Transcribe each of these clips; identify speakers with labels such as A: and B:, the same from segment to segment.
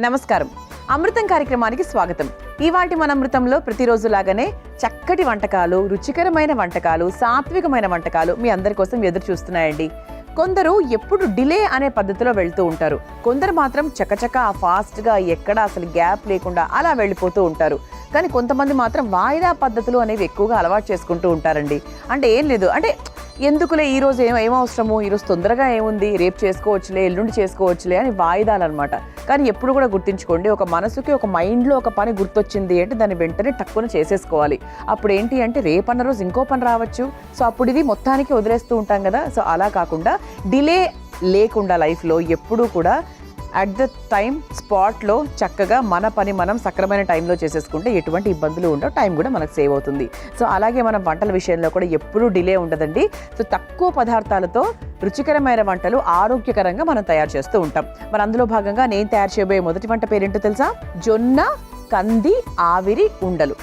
A: నమస్కారం. అమృతం కార్యక్రమానికి స్వాగతం. ఇవాల్టి మన అమృతంలో ప్రతిరోజు లాగానే చక్కటి వంటకాలు, రుచికరమైన వంటకాలు, సాత్వికమైన వంటకాలు మీ అందరి కోసం ఎదురు చూస్తున్నాయండి. కొందరు ఎప్పుడు డిలే అనే పద్ధతిలో వెళ్తూ ఉంటారు. కొందరు మాత్రం చకచక ఫాస్ట్గా ఎక్కడ అసలు గ్యాప్ లేకుండా అలా వెళ్ళిపోతూ ఉంటారు. కానీ కొంతమంది మాత్రం వాయిదా పద్ధతులు అనేవి ఎక్కువగా అలవాటు చేసుకుంటూ ఉంటారండి. అంటే ఏం లేదు, అంటే ఎందుకులే ఈరోజు ఏమవసరము, ఈరోజు తొందరగా ఏముంది, రేపు చేసుకోవచ్చులే, ఎల్లుండి చేసుకోవచ్చులే అని వాయిదాలు అనమాట. కానీ ఎప్పుడు కూడా గుర్తుంచుకోండి, ఒక మనసుకి ఒక మైండ్లో ఒక పని గుర్తొచ్చింది అంటే దాన్ని వెంటనే టక్కున చేసేసుకోవాలి. అప్పుడు ఏంటి అంటే రేపన్న రోజు ఇంకో పని రావచ్చు. సో అప్పుడు ఇది మొత్తానికి వదిలేస్తూ ఉంటాం కదా. సో అలా కాకుండా డిలే లేకుండా లైఫ్లో ఎప్పుడూ కూడా అట్ ద టైం స్పాట్లో చక్కగా మన పని మనం సక్రమైన టైంలో చేసేసుకుంటే ఎటువంటి ఇబ్బందులు ఉండవు, టైం కూడా మనకు సేవ్ అవుతుంది. సో అలాగే మనం వంటల విషయంలో కూడా ఎప్పుడూ డిలే ఉండదండి. సో తక్కువ పదార్థాలతో రుచికరమైన వంటలు ఆరోగ్యకరంగా మనం తయారు చేస్తూ ఉంటాం. మరి అందులో భాగంగా నేను తయారు చేయబోయే మొదటి వంట పేరేంటో తెలుసా? జొన్న కంది ఆవిరి ఉండలు.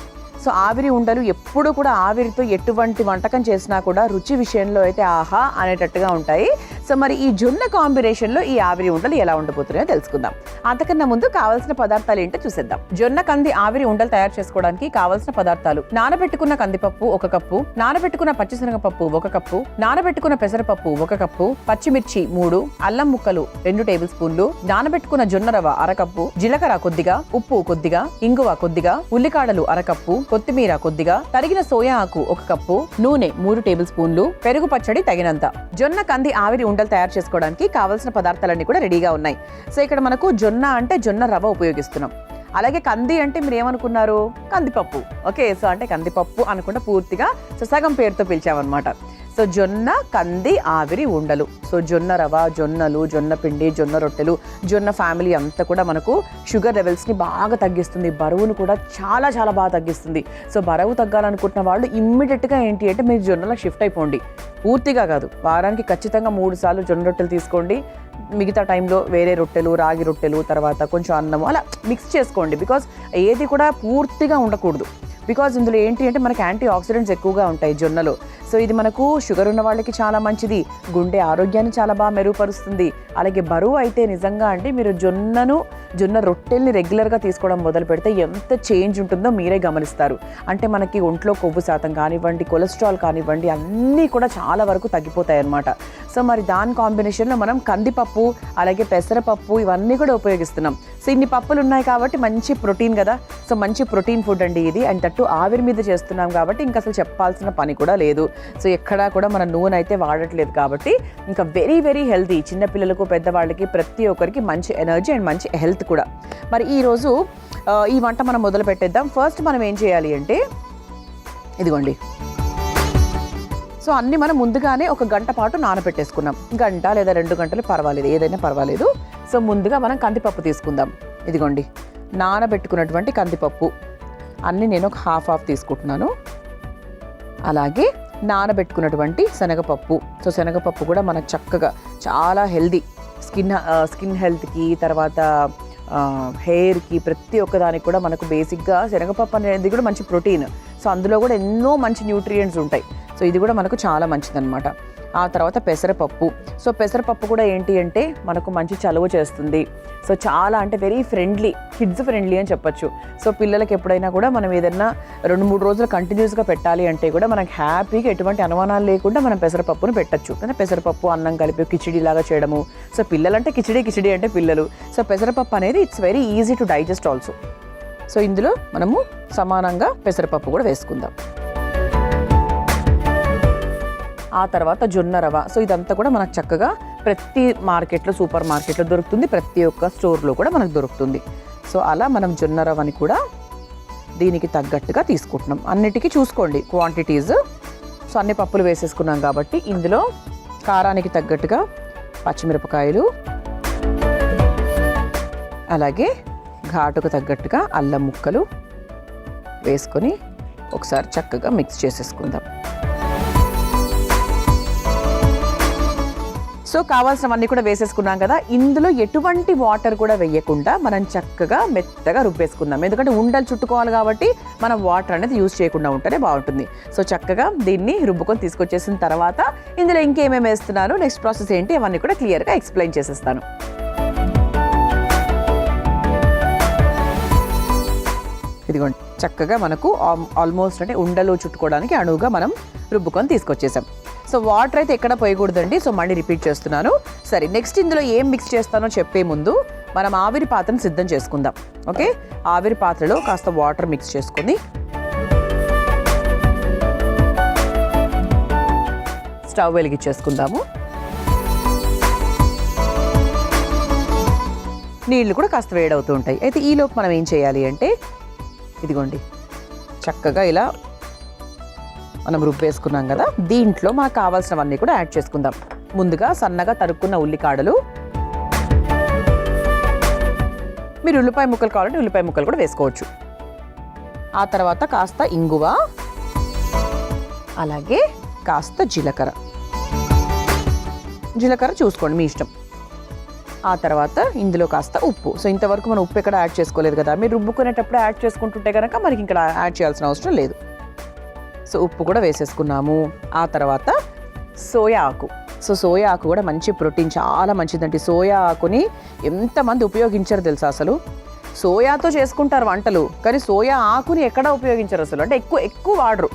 A: సో ఆవిరి ఉండలు ఎప్పుడు కూడా ఆవిరితో ఎటువంటి వంటకం చేసినా కూడా రుచి విషయంలో అయితే ఆహా అనేటట్టుగా ఉంటాయి. సో మరి ఈ జొన్న కాంబినేషన్లో ఈ ఆవిరి ఉండలు ఎలా ఉండబోతున్నాయో తెలుసుకుందాం. అంతకన్నా ముందు కావాల్సిన పదార్థాలు ఏంటో చూసేద్దాం. జొన్న కంది ఆవిరి ఉండలు తయారు చేసుకోవడానికి కావాల్సిన పదార్థాలు: నానబెట్టుకున్న కందిపప్పు 1 కప్పు, నానబెట్టుకున్న పచ్చిశనగపప్పు 1 కప్పు, నానబెట్టుకున్న పెసరపప్పు 1 కప్పు, పచ్చిమిర్చి 3, అల్లం ముక్కలు 2 టేబుల్ స్పూన్లు, నానబెట్టుకున్న జొన్న రవ్వ 1 కప్పు, జీలకర్ర కొద్దిగా, ఉప్పు కొద్దిగా, ఇంగువ కొద్దిగా, ఉల్లికాడలు 1 కప్పు, కొత్తిమీర కొద్దిగా, తరిగిన సోయా ఆకు 1 కప్పు, నూనె 3 టేబుల్ స్పూన్లు, పెరుగు పచ్చడి తగినంత. జొన్న కంది ఆవిరి ఉండలు తయారు చేసుకోవడానికి కావాల్సిన పదార్థాలన్నీ కూడా రెడీగా ఉన్నాయి. సో ఇక్కడ మనకు జొన్న అంటే జొన్న రవ్వ ఉపయోగిస్తున్నాం. అలాగే కంది అంటే మీరు ఏమనుకున్నారు? కందిపప్పు. ఓకే, సో అంటే కందిపప్పు అనుకుంటే పూర్తిగా సో సగం పేరుతో పిలిచామన్నమాట. సో జొన్న కంది ఆవిరి ఉండలు. సో జొన్న రవ, జొన్నలు, జొన్న పిండి, జొన్న రొట్టెలు, జొన్న ఫ్యామిలీ అంతా కూడా మనకు షుగర్ లెవెల్స్ని బాగా తగ్గిస్తుంది, బరువును కూడా చాలా చాలా బాగా తగ్గిస్తుంది. సో బరువు తగ్గాలనుకుంటున్న వాళ్ళు ఇమ్మీడియట్గా ఏంటి అంటే మీరు జొన్నలకు షిఫ్ట్ అయిపోండి. పూర్తిగా కాదు, వారానికి ఖచ్చితంగా 3 సార్లు జొన్న రొట్టెలు తీసుకోండి. మిగతా టైంలో వేరే రొట్టెలు, రాగి రొట్టెలు, తర్వాత కొంచెం అన్నము అలా మిక్స్ చేసుకోండి. బికాజ్ ఏది కూడా పూర్తిగా ఉండకూడదు. బికాజ్ ఇందులో ఏంటి అంటే మనకి యాంటీ ఆక్సిడెంట్స్ ఎక్కువగా ఉంటాయి జొన్నలో. సో ఇది మనకు షుగర్ ఉన్న వాళ్ళకి చాలా మంచిది, గుండె ఆరోగ్యాన్ని చాలా బాగా మెరుగుపరుస్తుంది. అలాగే బరువు అయితే నిజంగా అంటే మీరు జొన్న రొట్టెల్ని రెగ్యులర్గా తీసుకోవడం మొదలు పెడితే ఎంత చేంజ్ ఉంటుందో మీరే గమనిస్తారు. అంటే మనకి ఒంట్లో కొవ్వు శాతం కానివ్వండి, కొలెస్ట్రాల్ కానివ్వండి, అన్నీ కూడా చాలా వరకు తగ్గిపోతాయి అన్నమాట. సో మరి దాని కాంబినేషన్లో మనం కందిపప్పు అలాగే పెసరపప్పు ఇవన్నీ కూడా ఉపయోగిస్తున్నాం. సో ఇన్ని పప్పులు ఉన్నాయి కాబట్టి మంచి ప్రోటీన్ కదా. సో మంచి ప్రోటీన్ ఫుడ్ అండి ఇది. అండ్ తట్టు ఆవిరి మీద చేస్తున్నాం కాబట్టి ఇంకా అసలు చెప్పాల్సిన పని కూడా లేదు. సో ఎక్కడా కూడా మన నూనె అయితే వాడట్లేదు కాబట్టి ఇంకా వెరీ వెరీ హెల్తీ. చిన్నపిల్లలకు, పెద్దవాళ్ళకి, ప్రతి ఒక్కరికి మంచి ఎనర్జీ అండ్ మంచి హెల్త్ కూడా. మరి ఈరోజు ఈ వంట మనం మొదలు పెట్టేద్దాం. ఫస్ట్ మనం ఏం చేయాలి అంటే ఇదిగోండి. సో అన్నీ మనం ముందుగానే 1 గంట పాటు నానబెట్టేసుకున్నాం. గంట లేదా 2 గంటలు పర్వాలేదు, ఏదైనా పర్వాలేదు. సో ముందుగా మనం కందిపప్పు తీసుకుందాం. ఇదిగోండి నానబెట్టుకున్నటువంటి కందిపప్పు అన్నీ నేను ఒక హాఫ్ తీసుకుంటున్నాను. అలాగే నానబెట్టుకున్నటువంటి శనగపప్పు. సో శనగపప్పు కూడా మనకు చక్కగా చాలా హెల్దీ, స్కిన్ హెల్త్కి, తర్వాత హెయిర్కి, ప్రతి ఒక్కదానికి కూడా మనకు బేసిక్గా శనగపప్పు అనేది కూడా మంచి ప్రోటీన్. సో అందులో కూడా ఎన్నో మంచి న్యూట్రియంట్స్ ఉంటాయి. సో ఇది కూడా మనకు చాలా మంచిదన్నమాట. ఆ తర్వాత పెసరపప్పు. సో పెసరపప్పు కూడా ఏంటి అంటే మనకు మంచి చలువ చేస్తుంది. సో చాలా అంటే వెరీ ఫ్రెండ్లీ, కిడ్స్ ఫ్రెండ్లీ అని చెప్పొచ్చు. సో పిల్లలకి ఎప్పుడైనా కూడా మనం ఏదైనా 2-3 రోజులు కంటిన్యూస్గా పెట్టాలి అంటే కూడా మనకు హ్యాపీగా ఎటువంటి అనుమానాలు లేకుండా మనం పెసరపప్పును పెట్టచ్చు. కానీ పెసరపప్పు అన్నం కలిపి కిచిడి లాగా చేయడము. సో పిల్లలంటే కిచిడి అంటే పిల్లలు. సో పెసరపప్పు అనేది it's very easy to digest also. So ఇందులో మనము సమానంగా పెసరపప్పు కూడా వేసుకుందాం. ఆ తర్వాత జొన్న రవ. సో ఇదంతా కూడా మనకు చక్కగా ప్రతి మార్కెట్లో, సూపర్ మార్కెట్లో దొరుకుతుంది, ప్రతి ఒక్క స్టోర్లో కూడా మనకు దొరుకుతుంది. సో అలా మనం జొన్న రవ్వని కూడా దీనికి తగ్గట్టుగా తీసుకుంటున్నాం. అన్నిటికీ చూసుకోండి క్వాంటిటీస్. సో అన్ని పప్పులు వేసేసుకున్నాం కాబట్టి ఇందులో కారానికి తగ్గట్టుగా పచ్చిమిరపకాయలు, అలాగే ఘాటుకు తగ్గట్టుగా అల్లం ముక్కలు వేసుకొని ఒకసారి చక్కగా మిక్స్ చేసేసుకుందాం. సో కావాల్సినవన్నీ కూడా వేసేసుకున్నాం కదా. ఇందులో ఎటువంటి వాటర్ కూడా వేయకుండా మనం చక్కగా మెత్తగా రుబ్బేసుకుందాం. ఎందుకంటే ఉండలు చుట్టుకోవాలి కాబట్టి మనం వాటర్ అనేది యూజ్ చేయకుండా ఉంటేనే బాగుంటుంది. సో చక్కగా దీన్ని రుబ్బుకొని తీసుకొచ్చేసిన తర్వాత ఇందులో ఇంకేమేమి వేస్తున్నాను, నెక్స్ట్ ప్రాసెస్ ఏంటి, అవన్నీ కూడా క్లియర్గా ఎక్స్ప్లెయిన్ చేసేస్తాను. ఇదిగోండి చక్కగా మనకు ఆల్మోస్ట్ అంటే ఉండలు చుట్టుకోవడానికి అణువుగా మనం రుబ్బుకొని తీసుకొచ్చేసాం. సో వాటర్ అయితే ఎక్కడ పోయకూడదండి. సో మళ్ళీ రిపీట్ చేస్తున్నాను. సరే, నెక్స్ట్ ఇందులో ఏం మిక్స్ చేస్తానో చెప్పే ముందు మనం ఆవిరి పాత్రను సిద్ధం చేసుకుందాం. ఓకే, ఆవిరి పాత్రలో కాస్త వాటర్ మిక్స్ చేసుకొని స్టవ్ వెలిగించేసుకుందాము. నీళ్లు కూడా కాస్త వేడవుతూ ఉంటాయి. అయితే ఈలోపు మనం ఏం చేయాలి అంటే ఇదిగోండి చక్కగా ఇలా మనం రుబ్బేసుకున్నాం కదా, దీంట్లో మనకు కావాల్సినవన్నీ కూడా యాడ్ చేసుకుందాం. ముందుగా సన్నగా తరుక్కున్న ఉల్లికాడలు, మీరు ఉల్లిపాయ ముక్కలు కావాలంటే ఉల్లిపాయ ముక్కలు కూడా వేసుకోవచ్చు. ఆ తర్వాత కాస్త ఇంగువ, అలాగే కాస్త జీలకర్ర చూసుకోండి మీ ఇష్టం. ఆ తర్వాత ఇందులో కాస్త ఉప్పు. సో ఇంతవరకు మనం ఉప్పు ఎక్కడ యాడ్ చేసుకోలేదు కదా, మీరు రుబ్బుకునేటప్పుడు యాడ్ చేసుకుంటుంటే కనుక మనకి ఇక్కడ యాడ్ చేయాల్సిన అవసరం లేదు. సో ఉప్పు కూడా వేసేసుకున్నాము. ఆ తర్వాత సోయా ఆకు. సో సోయా ఆకు కూడా మంచి ప్రోటీన్, చాలా మంచిదండి. సోయా ఆకుని ఎంతమంది ఉపయోగించారు తెలుసా? అసలు సోయాతో చేసుకుంటారు వంటలు, కానీ సోయా ఆకుని ఎక్కడ ఉపయోగించరు అసలు, అంటే ఎక్కువ వాడరు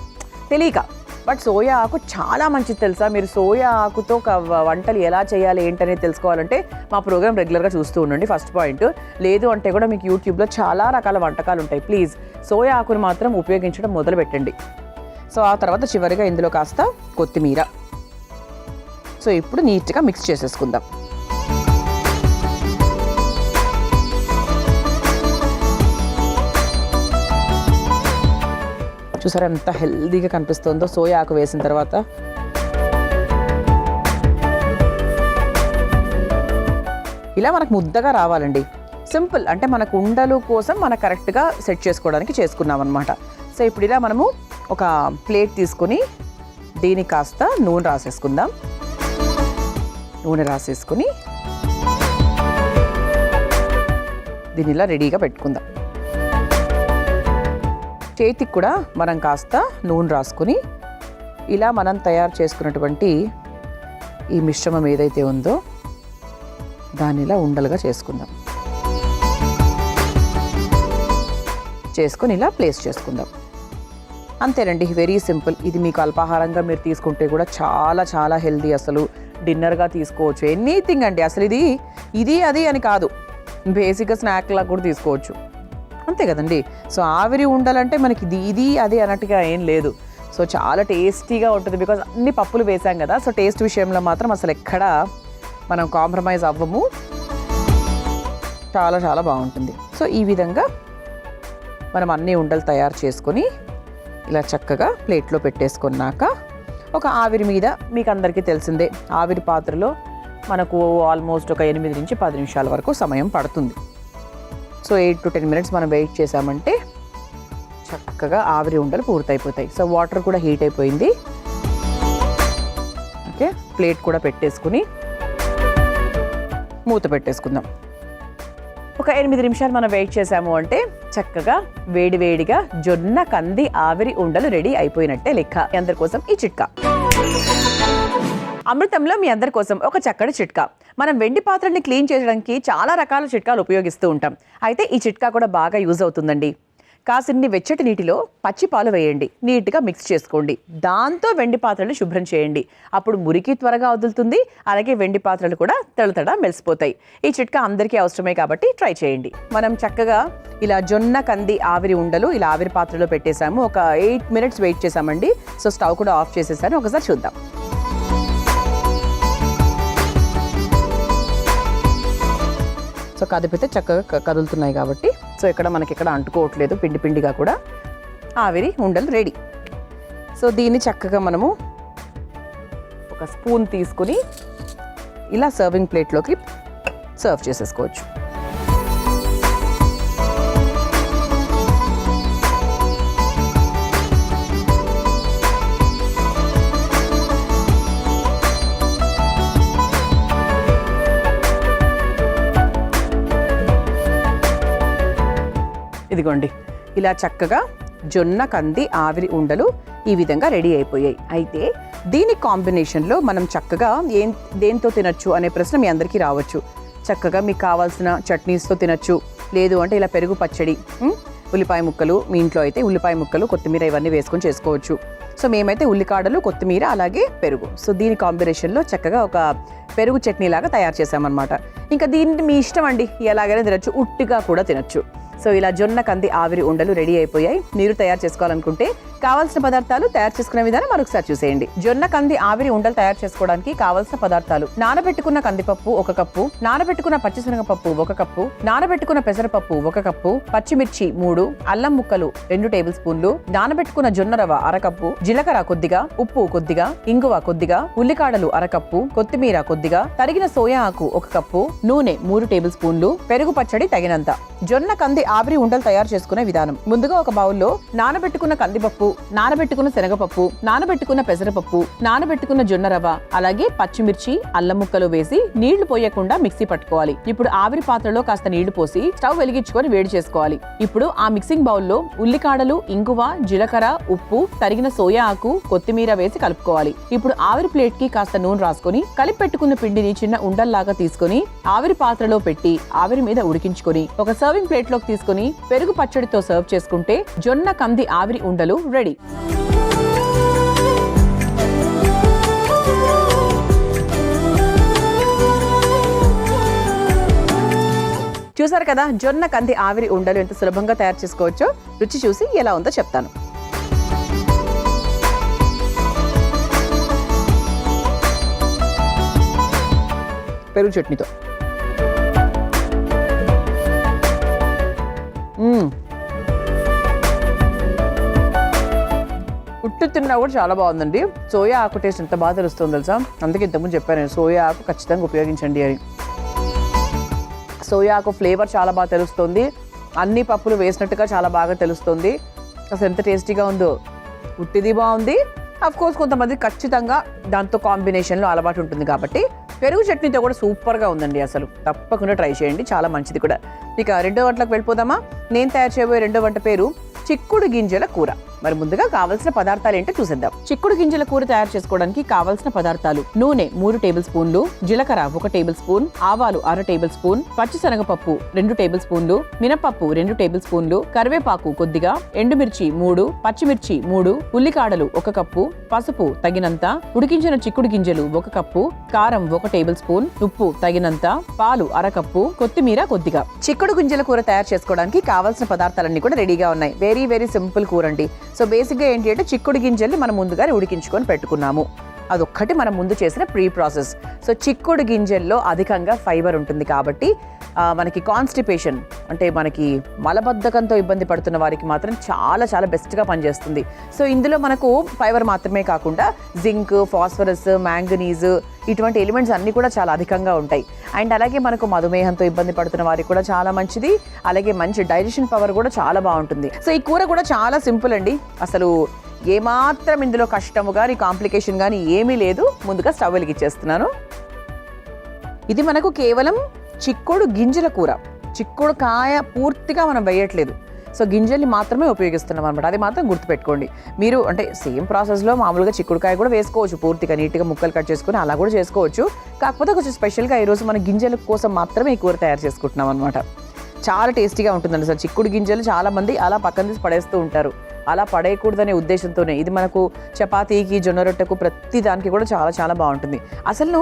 A: తెలియక. బట్ సోయా ఆకు చాలా మంచిది తెలుసా? మీరు సోయా ఆకుతో వంటలు ఎలా చేయాలి ఏంటనేది తెలుసుకోవాలంటే మా ప్రోగ్రామ్ రెగ్యులర్గా చూస్తూ ఉండండి. First point. లేదు అంటే కూడా మీకు యూట్యూబ్లో చాలా రకాల వంటకాలు ఉంటాయి. ప్లీజ్ సోయా ఆకుని మాత్రం ఉపయోగించడం మొదలు పెట్టండి. సో ఆ తర్వాత చివరిగా ఇందులో కాస్త కొత్తిమీర. సో ఇప్పుడు నీట్గా మిక్స్ చేసేసుకుందాం. చూసారా ఎంత హెల్దీగా కనిపిస్తుందో సోయా ఆకు వేసిన తర్వాత. ఇలా మనకు ముద్దగా రావాలండి. సింపుల్, అంటే మనకు ఉండలు కోసం మనం కరెక్ట్గా సెట్ చేసుకోవడానికి చేసుకున్నాం అనమాట. సో ఇప్పుడు ఇలా మనము ఒక ప్లేట్ తీసుకొని దీనికి కాస్త నూనె రాసేసుకుందాం. నూనె రాసేసుకుని దీన్ని ఇలా రెడీగా పెట్టుకుందాం. చేతికి కూడా మనం కాస్త నూనె రాసుకుని ఇలా మనం తయారు చేసుకున్నటువంటి ఈ మిశ్రమం ఏదైతే ఉందో దాన్ని ఇలా ఉండలుగా చేసుకుందాం. చేసుకొని ఇలా ప్లేస్ చేసుకుందాం. అంతేనండి, వెరీ సింపుల్. ఇది మీకు అల్పాహారంగా మీరు తీసుకుంటే కూడా చాలా చాలా హెల్దీ. అసలు డిన్నర్గా తీసుకోవచ్చు, ఎనీథింగ్ అండి. అసలు ఇది అది అని కాదు, బేసిక్గా స్నాక్ లాగా కూడా తీసుకోవచ్చు, అంతే కదండి. సో ఆవిరి ఉండాలంటే మనకి ఇది అది అన్నట్టుగా ఏం లేదు. సో చాలా టేస్టీగా ఉంటుంది, బికాజ్ అన్ని పప్పులు వేసాం కదా. సో టేస్ట్ విషయంలో మాత్రం అసలు ఎక్కడ మనం కాంప్రమైజ్ అవ్వము. చాలా చాలా బాగుంటుంది. సో ఈ విధంగా మనం అన్ని ఉండలు తయారు చేసుకొని ఇలా చక్కగా ప్లేట్లో పెట్టేసుకున్నాక ఒక ఆవిరి మీద, మీకు అందరికీ తెలిసిందే ఆవిరి పాత్రలో మనకు ఆల్మోస్ట్ ఒక 8 నుంచి 10 నిమిషాల వరకు సమయం పడుతుంది. సో 8 to 10 minutes మనం వెయిట్ చేసామంటే చక్కగా ఆవిరి ఉండలు పూర్తయిపోతాయి. సో వాటర్ కూడా హీట్ అయిపోయింది. ఓకే, ప్లేట్ కూడా పెట్టేసుకుని మూత పెట్టేసుకుందాం. ఒక 8 నిమిషాలు మనం వెయిట్ చేసాము అంటే చక్కగా వేడివేడిగా జొన్న కంది ఆవిరి ఉండలు రెడీ అయిపోయినట్టే లెక్క. మీ అందరి కోసం ఈ చిట్కా. అమృతంలో మీ అందరి కోసం ఒక చక్కటి చిట్కా. మనం వెండి పాత్రని క్లీన్ చేయడానికి చాలా రకాల చిట్కాలు ఉపయోగిస్తూ ఉంటాం. అయితే ఈ చిట్కా కూడా బాగా యూజ్ అవుతుందండి. కాసిన్ని వెచ్చటి నీటిలో పచ్చి పాలు వేయండి, నీట్గా మిక్స్ చేసుకోండి. దాంతో వెండి పాత్రలు శుభ్రం చేయండి. అప్పుడు మురికి త్వరగా వదులుతుంది, అలాగే వెండి పాత్రలు కూడా తడతడ మెలిసిపోతాయి. ఈ చిట్కా అందరికీ అవసరమే కాబట్టి ట్రై చేయండి. మనం చక్కగా ఇలా జొన్న కంది ఆవిరి ఉండలు ఇలా ఆవిరి పాత్రలో పెట్టేసాము. ఒక 8 minutes వెయిట్ చేసామండి. సో స్టవ్ కూడా ఆఫ్ చేసేసాను. ఒకసారి చూద్దాం. సో కదిపితే చక్కగా కదులుతున్నాయి కాబట్టి సో ఇక్కడ మనకి ఇక్కడ అంటుకోవట్లేదు, పిండి పిండిగా కూడా ఆవిరి ఉండలు రెడీ. సో దీన్ని చక్కగా మనము ఒక స్పూన్ తీసుకుని ఇలా సర్వింగ్ ప్లేట్లోకి సర్వ్ చేసేసుకోవచ్చు. ఇదిగోండి ఇలా చక్కగా జొన్న కంది ఆవిరి ఉండలు ఈ విధంగా రెడీ అయిపోయాయి. అయితే దీని కాంబినేషన్లో మనం చక్కగా దేంతో తినచ్చు అనే ప్రశ్న మీ అందరికీ రావచ్చు. చక్కగా మీకు కావాల్సిన చట్నీస్తో తినచ్చు, లేదు అంటే ఇలా పెరుగు పచ్చడి, ఉల్లిపాయ ముక్కలు, మీ ఇంట్లో అయితే ఉల్లిపాయ ముక్కలు, కొత్తిమీర ఇవన్నీ వేసుకొని చేసుకోవచ్చు. సో మేమైతే ఉల్లికాడలు, కొత్తిమీర, అలాగే పెరుగు. సో దీని కాంబినేషన్లో చక్కగా ఒక పెరుగు చట్నీ లాగా తయారు చేసామన్నమాట. ఇంకా దీన్ని మీ ఇష్టం అండి, ఎలాగైనా తినచ్చు, ఉట్టిగా కూడా తినచ్చు. సో ఇలా జొన్న కంది ఆవిరి ఉండలు రెడీ అయిపోయాయి. మీరు తయారు చేసుకోవాలనుకుంటే కావాల్సిన పదార్థాలు, తయారు చేసుకునే విధానం మరొకసారి చూసేయండి. జొన్న కంది ఆవిరి ఉండలు తయారు చేసుకోవడానికి కావాల్సిన పదార్థాలు: నానబెట్టుకున్న కందిపప్పు 1 కప్పు, నానబెట్టుకున్న పచ్చిశనగపప్పు 1 కప్పు, నానబెట్టుకున్న పెసరపప్పు 1 కప్పు, పచ్చిమిర్చి 3, అల్లం ముక్కలు 2 టేబుల్ స్పూన్లు, నానబెట్టుకున్న జొన్న రవ్వ 1 కప్పు, జీలకర్ర కొద్దిగా, ఉప్పు కొద్దిగా, ఇంగువ కొద్దిగా, ఉల్లికాడలు 1 కప్పు, కొత్తిమీర కొద్దిగా, తరిగిన సోయా ఆకు 1 కప్పు, నూనె 3 టేబుల్ స్పూన్లు, పెరుగు పచ్చడి తగినంత. జొన్న కంది ఆవిరి ఉండలు తయారు చేసుకునే విధానం: ముందుగా ఒక బౌల్లో నానబెట్టుకున్న కందిపప్పు, నానబెట్టుకున్న శనగపప్పు, నానబెట్టుకున్న పెసరపప్పు, నానబెట్టుకున్న జొన్న రవ్వ, అలాగే పచ్చిమిర్చి, అల్లం ముక్కలు వేసి నీళ్లు పోయకుండా మిక్సీ పట్టుకోవాలి. ఇప్పుడు ఆవిరి పాత్రలో కాస్త నీళ్లు పోసి స్టవ్ వెలిగించుకొని వేడి చేసుకోవాలి. ఇప్పుడు ఆ మిక్సింగ్ బౌల్లో ఉల్లికాడలు, ఇంగువ, జీలకర్ర, ఉప్పు, తరిగిన సోయా ఆకు, కొత్తిమీర వేసి కలుపుకోవాలి. ఇప్పుడు ఆవిరి ప్లేట్ కి కాస్త నూనె రాసుకొని కలిపి పెట్టుకున్న పిండిని చిన్న ఉండల్లాగా తీసుకొని ఆవిరి పాత్రలో పెట్టి ఆవిరి మీద ఉడికించుకొని ఒక సర్వింగ్ ప్లేట్ లోకి తీసుకొని పెరుగు పచ్చడితో సర్వ్ చేసుకుంటే జొన్న కంది ఆవిరి ఉండలు రెడీ. చూసారు కదా, జొన్న కంది ఆవిరి ఉండలు ఎంత సులభంగా తయారు చేసుకోవచ్చో. రుచి చూసి ఎలా ఉందో చెప్తాను. పెరుగు చట్నీతో ఉట్టు తిన్నా కూడా చాలా బాగుందండి. సోయా ఆకు టేస్ట్ ఎంత బాగా తెలుస్తుంది తెలుసా. అందుకే ఇంతకుముందు చెప్పాను నేను, సోయా ఆకు ఖచ్చితంగా ఉపయోగించండి అని. సోయా ఆకు ఫ్లేవర్ చాలా బాగా తెలుస్తుంది, అన్ని పప్పులు వేసినట్టుగా చాలా బాగా తెలుస్తుంది. అసలు ఎంత టేస్టీగా ఉందో. ఉట్టిది బాగుంది. అఫ్కోర్స్ కొంతమంది ఖచ్చితంగా దాంతో కాంబినేషన్లో అలవాటు ఉంటుంది కాబట్టి పెరుగు చట్నీతో కూడా సూపర్గా ఉందండి. అసలు తప్పకుండా ట్రై చేయండి, చాలా మంచిది కూడా. ఇక రెండో వంటలకు వెళ్ళిపోదామా. నేను తయారు చేయబోయే రెండో వంట పేరు చిక్కుడు గింజల కూర. మరి ముందుగా కావాల్సిన పదార్థాలు ఏంటో చూసేద్దాం. చిక్కుడు గింజల కూర తయారు చేసుకోవడానికి కావాల్సిన పదార్థాలు: నూనె 3 టేబుల్ స్పూన్లు, జీలకర్ర 1 టేబుల్ స్పూన్, ఆవాలు 1/2 టేబుల్ స్పూన్, పచ్చిశనగపప్పు 2 టేబుల్ స్పూన్లు, మినపప్పు 2 టేబుల్ స్పూన్లు, కరివేపాకు కొద్దిగా, ఎండుమిర్చి 3, పచ్చిమిర్చి 3, ఉల్లికాడలు 1 కప్పు, పసుపు తగినంత, ఉడికించిన చిక్కుడు గింజలు 1 కప్పు, కారం 1 టేబుల్ స్పూన్, ఉప్పు తగినంత, పాలు 1/2 కప్పు, కొత్తిమీర కొద్దిగా. చిక్కుడు గింజల కూర తయారు చేసుకోవడానికి కావాల్సిన పదార్థాలన్నీ కూడా రెడీగా ఉన్నాయి. వెరీ వెరీ సింపుల్ కూర అండి. సో బేసిక్గా ఏంటి అంటే చిక్కుడు గింజల్ని మనం ముందుగానే ఉడికించుకొని పెట్టుకున్నాము. అదొక్కటి మనం ముందు చేసిన ప్రీ ప్రాసెస్. సో చిక్కుడు గింజల్లో అధికంగా ఫైబర్ ఉంటుంది కాబట్టి మనకి కాన్స్టిపేషన్ అంటే మనకి మలబద్ధకంతో ఇబ్బంది పడుతున్న వారికి మాత్రం చాలా చాలా బెస్ట్గా పనిచేస్తుంది. సో ఇందులో మనకు ఫైబర్ మాత్రమే కాకుండా జింక్, ఫాస్ఫరస్, మ్యాంగనీస్ ఇటువంటి ఎలిమెంట్స్ అన్నీ కూడా చాలా అధికంగా ఉంటాయి. అండ్ అలాగే మనకు మధుమేహంతో ఇబ్బంది పడుతున్న వారికి కూడా చాలా మంచిది. అలాగే మంచి డైజెషన్ పవర్ కూడా చాలా బాగుంటుంది. సో ఈ కూర కూడా చాలా సింపుల్ అండి. అసలు ఏమాత్రం ఇందులో కష్టము కానీ కాంప్లికేషన్ కానీ ఏమీ లేదు. ముందుగా స్టవ్ వెలిగించేస్తున్నాను. ఇది మనకు కేవలం చిక్కుడు గింజల కూర. చిక్కుడు కాయ పూర్తిగా మనం వేయట్లేదు. సో గింజల్ని మాత్రమే ఉపయోగిస్తున్నాం అనమాట. అది మాత్రం గుర్తుపెట్టుకోండి. మీరు అంటే సేమ్ ప్రాసెస్లో మామూలుగా చిక్కుడుకాయ కూడా వేసుకోవచ్చు, పూర్తిగా నీట్గా ముక్కలు కట్ చేసుకుని అలా కూడా చేసుకోవచ్చు. కాకపోతే కొంచెం స్పెషల్గా ఈరోజు మన గింజల కోసం మాత్రమే ఈ కూర తయారు చేసుకుంటున్నాం అనమాట. చాలా టేస్టీగా ఉంటుందండి. సార్ చిక్కుడు గింజలు చాలామంది అలా పక్కన తీసి పడేస్తూ ఉంటారు. అలా పడేయకూడదనే ఉద్దేశంతోనే ఇది మనకు చపాతీకి, జొన్న రొట్టెకు, ప్రతి దానికి కూడా చాలా చాలా బాగుంటుంది. అసలు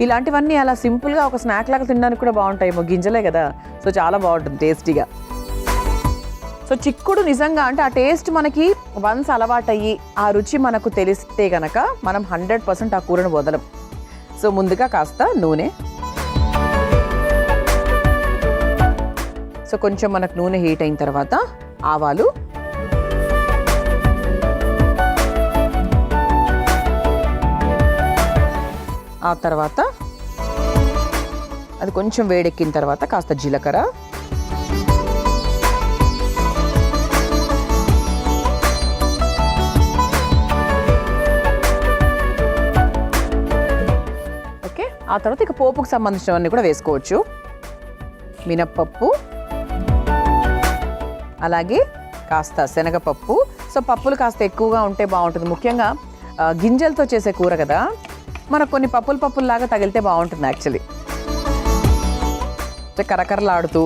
A: ఇలాంటివన్నీ అలా సింపుల్గా ఒక స్నాక్ లాగా తినడానికి కూడా బాగుంటాయేమో, గింజలే కదా. సో చాలా బాగుంటుంది టేస్టీగా. సో చిక్కుడు నిజంగా అంటే ఆ టేస్ట్ మనకి వన్స్ అలవాటయ్యి ఆ రుచి మనకు తెలిస్తే గనక మనం 100% ఆ కూరను వదలం. సో ముందుగా కాస్త నూనె. సో కొంచెం మనకు నూనె హీట్ అయిన తర్వాత ఆవాలు, ఆ తర్వాత అది కొంచెం వేడెక్కిన తర్వాత కాస్త జీలకర్ర, ఓకే. ఆ తర్వాత ఇక పోపుకు సంబంధించినవన్నీ కూడా వేసుకోవచ్చు. మినప్పప్పు, అలాగే కాస్త శనగపప్పు. సో పప్పులు కాస్త ఎక్కువగా ఉంటే బాగుంటుంది. ముఖ్యంగా గింజలతో చేసే కూర కదా, మనకు కొన్ని పప్పుల్లాగా తగిలితే బాగుంటుంది యాక్చువల్లీ. కరకరలాడుతూ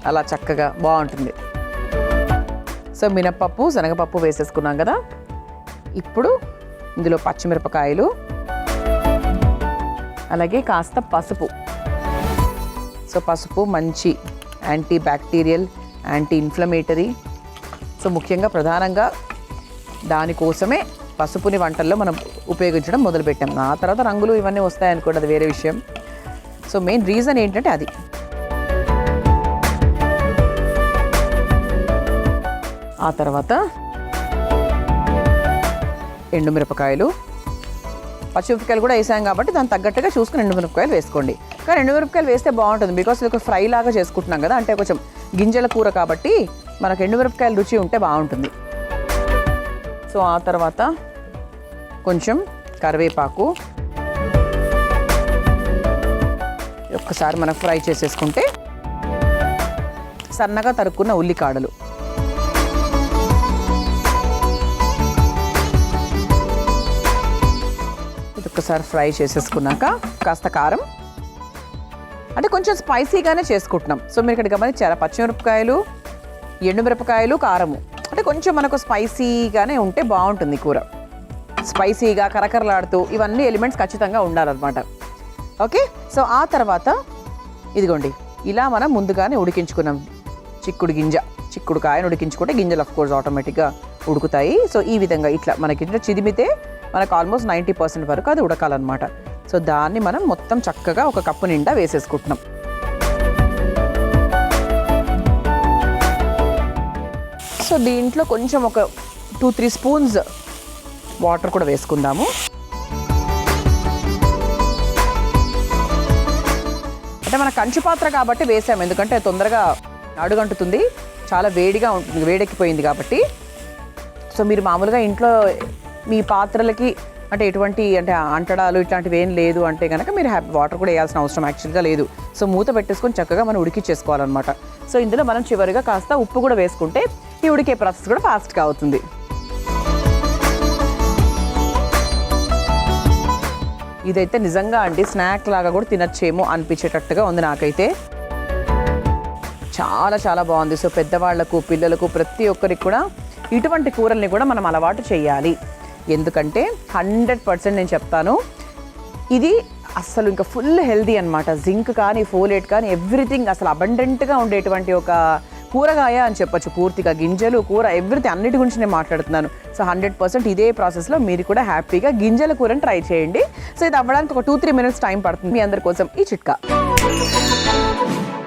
A: అలా చక్కగా బాగుంటుంది. సో మినప్పప్పు, శనగపప్పు వేసేసుకున్నాం కదా. ఇప్పుడు ఇందులో పచ్చిమిరపకాయలు, అలాగే కాస్త పసుపు. సో పసుపు మంచి anti bacterial, anti inflammatory. So ముఖ్యంగా ప్రధానంగా దానికోసమే పసుపుని వంటల్లో మనం ఉపయోగించడం మొదలుపెట్టాం. ఆ తర్వాత రంగులు ఇవన్నీ వస్తాయనుకోండి, అది వేరే విషయం. సో మెయిన్ రీజన్ ఏంటంటే అది. ఆ తర్వాత ఎండుమిరపకాయలు, పచ్చిమిరపకాయలు కూడా వేసాం కాబట్టి దానికి తగ్గట్టుగా చూసుకుని ఎండుమిరపకాయలు వేసుకోండి. కానీ ఎండుమిరపకాయలు వేస్తే బాగుంటుంది, బికాస్ ఇది ఒక ఫ్రై లాగా చేసుకుంటున్నాం కదా, అంటే కొంచెం గింజల కూర కాబట్టి మనకు ఎండుమిరపకాయలు రుచి ఉంటే బాగుంటుంది. సో ఆ తర్వాత కొంచెం కరివేపాకు ఒక్కసారి మనం ఫ్రై చేసేసుకుంటే, సన్నగా తరుక్కున్న ఉల్లికాడలు, ఇది ఒక్కసారి ఫ్రై చేసేసుకున్నాక కాస్త కారం, అంటే కొంచెం స్పైసీగానే చేసుకుంటున్నాం. సో మీరు ఇక్కడ గమనించారా, పచ్చిమిరపకాయలు, ఎండుమిరపకాయలు, కారము, అంటే కొంచెం మనకు స్పైసీగానే ఉంటే బాగుంటుంది కూర. స్పైసీగా కరకరలాడుతూ ఇవన్నీ ఎలిమెంట్స్ ఖచ్చితంగా ఉండాలన్నమాట. ఓకే. సో ఆ తర్వాత ఇదిగోండి, ఇలా మనం ముందుగానే ఉడికించుకున్నాం చిక్కుడు కాయను ఉడికించుకుంటే గింజలు ఆఫ్ కోర్స్ ఆటోమేటిక్గా ఉడుకుతాయి. సో ఈ విధంగా ఇట్లా మనకి ఇట్లా చిదిమితే మనకు ఆల్మోస్ట్ 90% వరకు అది ఉడకాలన్నమాట. సో దాన్ని మనం మొత్తం చక్కగా ఒక కప్పు నిండా వేసేసుకుంటున్నాం. సో దీంట్లో కొంచెం ఒక 2-3 స్పూన్స్ వాటర్ కూడా వేసుకుందాము. అంటే మన కంచు పాత్ర కాబట్టి వేసాము, ఎందుకంటే తొందరగా అడుగంటుతుంది, చాలా వేడిగా ఉంటుంది, వేడెక్కిపోయింది కాబట్టి. సో మీరు మామూలుగా ఇంట్లో మీ పాత్రలకి అంటే ఎటువంటి అంటే అంటడాలు ఇట్లాంటివి ఏం లేదు అంటే కనుక మీరు వాటర్ కూడా వేయాల్సిన అవసరం యాక్చువల్గా లేదు. సో మూత పెట్టేసుకొని చక్కగా మనం ఉడికిచ్చేసుకోవాలన్నమాట. సో ఇందులో మనం చివరిగా కాస్త ఉప్పు కూడా వేసుకుంటే ఈ ఉడికే ప్రాసెస్ కూడా ఫాస్ట్గా అవుతుంది. ఇదైతే నిజంగా అండి స్నాక్ లాగా కూడా తినచ్చేమో అనిపించేటట్టుగా ఉంది నాకైతే. చాలా చాలా బాగుంది. సో పెద్దవాళ్లకు, పిల్లలకు, ప్రతి ఒక్కరికి కూడా ఇటువంటి కూరల్ని కూడా మనం అలవాటు చేయాలి. ఎందుకంటే 100% నేను చెప్తాను, ఇది అస్సలు ఇంకా ఫుల్ హెల్దీ అనమాట. జింక్ కానీ, ఫోలేట్ కానీ, ఎవ్రీథింగ్ అసలు అబండెంట్గా ఉండేటువంటి ఒక కూరగాయ అని చెప్పొచ్చు. పూర్తిగా గింజలు, కూర, ఎవ్రీథింగ్ అన్నిటి గురించి నేను మాట్లాడుతున్నాను. సో 100% ఇదే ప్రాసెస్లో మీరు కూడా హ్యాపీగా గింజల కూరని ట్రై చేయండి. సో ఇది అవ్వడానికి ఒక 2-3 మినిట్స్ టైం పడుతుంది. మీ అందరి కోసం ఈ చిట్కా.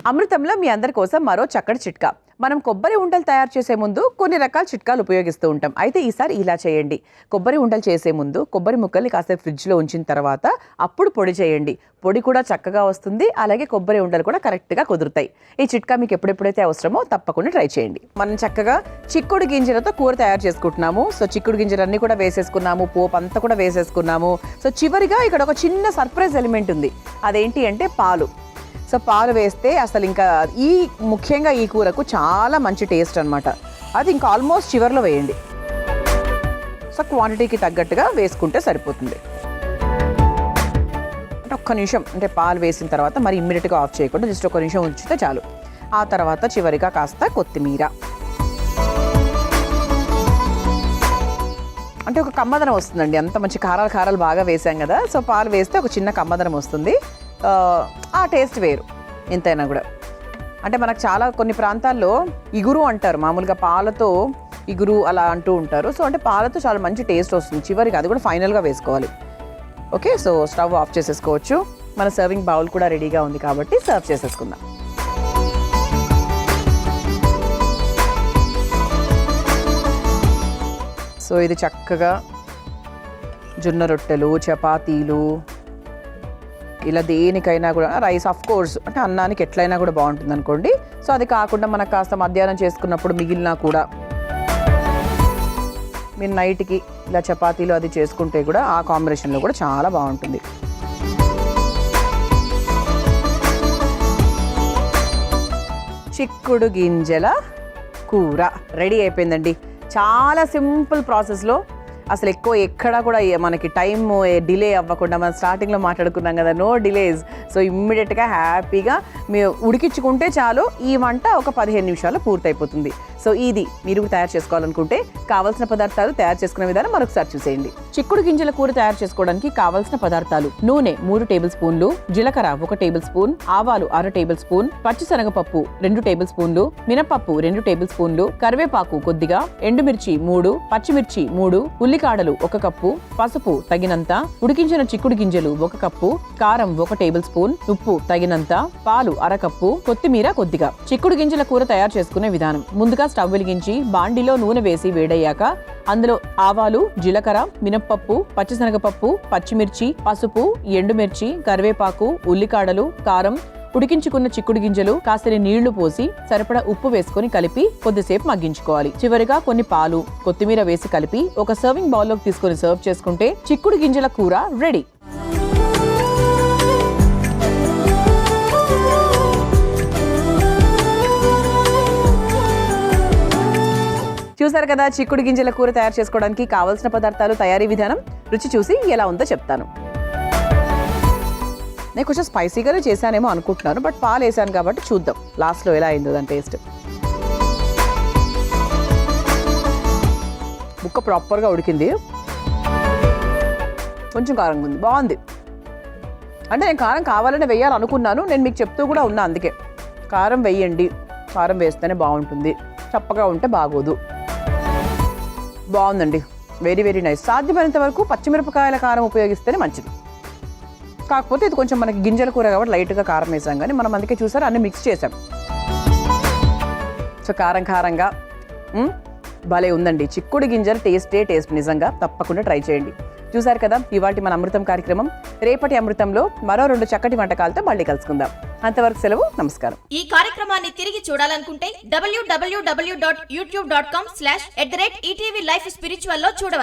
A: అమృతంలో మీ అందరి కోసం మరో చక్కటి చిట్కా. మనం కొబ్బరి ఉండలు తయారు చేసే ముందు కొన్ని రకాల చిట్కాలు ఉపయోగిస్తూ ఉంటాం. అయితే ఈసారి ఇలా చేయండి. కొబ్బరి ఉండలు చేసే ముందు కొబ్బరి ముక్కల్ని కాసేపు ఫ్రిడ్జ్లో ఉంచిన తర్వాత అప్పుడు పొడి చేయండి. పొడి కూడా చక్కగా వస్తుంది, అలాగే కొబ్బరి ఉండలు కూడా కరెక్ట్గా కుదురుతాయి. ఈ చిట్కా మీకు ఎప్పుడెప్పుడైతే అవసరమో తప్పకుండా ట్రై చేయండి. మనం చక్కగా చిక్కుడు గింజలతో కూర తయారు చేసుకుంటున్నాము. సో చిక్కుడు గింజలన్నీ కూడా వేసేసుకున్నాము, పోపు అంతా కూడా వేసేసుకున్నాము. సో చివరిగా ఇక్కడ ఒక చిన్న సర్ప్రైజ్ ఎలిమెంట్ ఉంది. అదేంటి అంటే పాలు. సో పాలు వేస్తే అసలు ఇంకా ముఖ్యంగా ఈ కూరకు చాలా మంచి టేస్ట్ అనమాట. అది ఇంకా ఆల్మోస్ట్ చివర్లో వేయండి. సో క్వాంటిటీకి తగ్గట్టుగా వేసుకుంటే సరిపోతుంది. అంటే ఒక్క నిమిషం, అంటే పాలు వేసిన తర్వాత మరి ఇమ్మీడియట్గా ఆఫ్ చేయకుండా జస్ట్ ఒక నిమిషం ఉంచితే చాలు. ఆ తర్వాత చివరిగా కాస్త కొత్తిమీర, అంటే ఒక కమ్మదనం వస్తుందండి. అంత మంచి కారాలు బాగా వేసాం కదా. సో పాలు వేస్తే ఒక చిన్న కమ్మదనం వస్తుంది. ఆ టేస్ట్ వేరు ఎంతైనా కూడా. అంటే మనకు చాలా కొన్ని ప్రాంతాల్లో ఇగురు అంటారు, మామూలుగా పాలతో ఇగురు అలా అంటూ ఉంటారు. సో అంటే పాలతో చాలా మంచి టేస్ట్ వస్తుంది చివరికి, అది కూడా ఫైనల్గా వేసుకోవాలి. ఓకే. సో స్టవ్ ఆఫ్ చేసేసుకోవచ్చు. మన సర్వింగ్ బౌల్ కూడా రెడీగా ఉంది కాబట్టి సర్వ్ చేసేసుకుందాం. సో ఇది చక్కగా జొన్న రొట్టెలు, చపాతీలు, ఇలా దేనికైనా కూడా, రైస్ ఆఫ్ కోర్స్ అంటే అన్నానికి ఎట్లయినా కూడా బాగుంటుంది అనుకోండి. సో అది కాకుండా మనకు కాస్త మధ్యాహ్నం చేసుకున్నప్పుడు మిగిలినా కూడా మీరు నైట్కి ఇలా చపాతీలు అది చేసుకుంటే కూడా ఆ కాంబినేషన్లో కూడా చాలా బాగుంటుంది. చిక్కుడు గింజల కూర రెడీ అయిపోయిందండి. చాలా సింపుల్ ప్రాసెస్లో, అసలు ఎక్కువ ఎక్కడా కూడా మనకి టైం డిలే అవ్వకుండా, మనం స్టార్టింగ్లో మాట్లాడుకున్నాం కదా, నో డిలేస్. సో ఇమ్మీడియట్గా హ్యాపీగా మీరు ఉడికించుకుంటే చాలు, ఈ వంట ఒక 15 నిమిషాలు పూర్తయిపోతుంది. సో ఇది మీరు తయారు చేసుకోవాలనుకుంటే కావాల్సిన పదార్థాలు తయారు చేసుకునే విధానం మరొకసారి చూసేయండి. చిక్కుడు గింజల కూర తయారు చేసుకోవడానికి కావాల్సిన పదార్థాలు: నూనె 3 టేబుల్ స్పూన్లు, జీలకర్ర 1 టేబుల్ స్పూన్, ఆవాలు 1/2 టేబుల్ స్పూన్, పచ్చిశనగపప్పు 2 టేబుల్ స్పూన్లు, మినపప్పు 2 టేబుల్ స్పూన్లు, కరివేపాకు కొద్దిగా, ఎండుమిర్చి 3, పచ్చిమిర్చి 3, ఉల్లికాడలు 1 కప్పు, పసుపు తగినంత, ఉడికించిన చిక్కుడు గింజలు 1 కప్పు, కారం 1 టేబుల్ స్పూన్, ఉప్పు తగినంత, పాలు 1/2 కప్పు, కొత్తిమీర కొద్దిగా. చిక్కుడు గింజల కూర తయారు చేసుకునే విధానం: ముందుగా స్టవ్ వెలిగించి బాండిలో నూనె వేసి వేడయ్యాక అందులో ఆవాలు, జీలకర్ర, మినప్పప్పు, పచ్చిశనగపప్పు, పచ్చిమిర్చి, పసుపు, ఎండుమిర్చి, కరివేపాకు, ఉల్లికాడలు, కారం, ఉడికించుకున్న చిక్కుడు గింజలు, కాసిని నీళ్లు పోసి సరిపడా ఉప్పు వేసుకొని కలిపి కొద్దిసేపు మగ్గించుకోవాలి. చివరిగా కొన్ని పాలు, కొత్తిమీర వేసి కలిపి ఒక సర్వింగ్ బౌల్లోకి తీసుకొని సర్వ్ చేసుకుంటే చిక్కుడు గింజల కూర రెడీ. చూసారు కదా, చిక్కుడు గింజల కూర తయారు చేసుకోవడానికి కావాల్సిన పదార్థాలు, తయారీ విధానం. రుచి చూసి ఎలా ఉందో చెప్తాను. నేను కొంచెం స్పైసీగానే చేశానేమో అనుకుంటున్నాను, బట్ పాలు వేసాను కాబట్టి చూద్దాం లాస్ట్లో ఎలా అయిందో దాని టేస్ట్. ముక్క ప్రాపర్గా ఉడికింది, కొంచెం కారంగా ఉంది, బాగుంది. అంటే నేను కారం కావాలనే వేయాలనుకున్నాను, నేను మీకు చెప్తూ కూడా ఉన్నా, అందుకే కారం వేయండి, కారం వేస్తేనే బాగుంటుంది, చప్పగా ఉంటే బాగోదు. బాగుందండి, వెరీ వెరీ నైస్. సాధ్యమైనంత వరకు పచ్చిమిరపకాయల కారం ఉపయోగిస్తేనే మంచిది. కాకపోతే ఇది కొంచెం మనకి గింజల కూర కాబట్టి లైట్గా కారం వేసాం, కానీ మనం అందుకే చూసారు అన్నీ మిక్స్ చేసాం. సో కారంగా భలే ఉందండి. చిక్కుడు గింజల టేస్ట్ నిజంగా. తప్పకుండా ట్రై చేయండి. చూసారు కదా, ఇవాటి మన అమృతం కార్యక్రమం. రేపటి అమృతంలో మరో 2 చక్కటి వంటకాలతో మళ్ళీ కలుసుకుందాం. అంతవరకు సెలవు, నమస్కారం.
B: ఈ కార్యక్రమాన్ని తిరిగి చూడాలనుకుంటే www.youtube.com/ETV Life Spiritual లో చూడవచ్చు.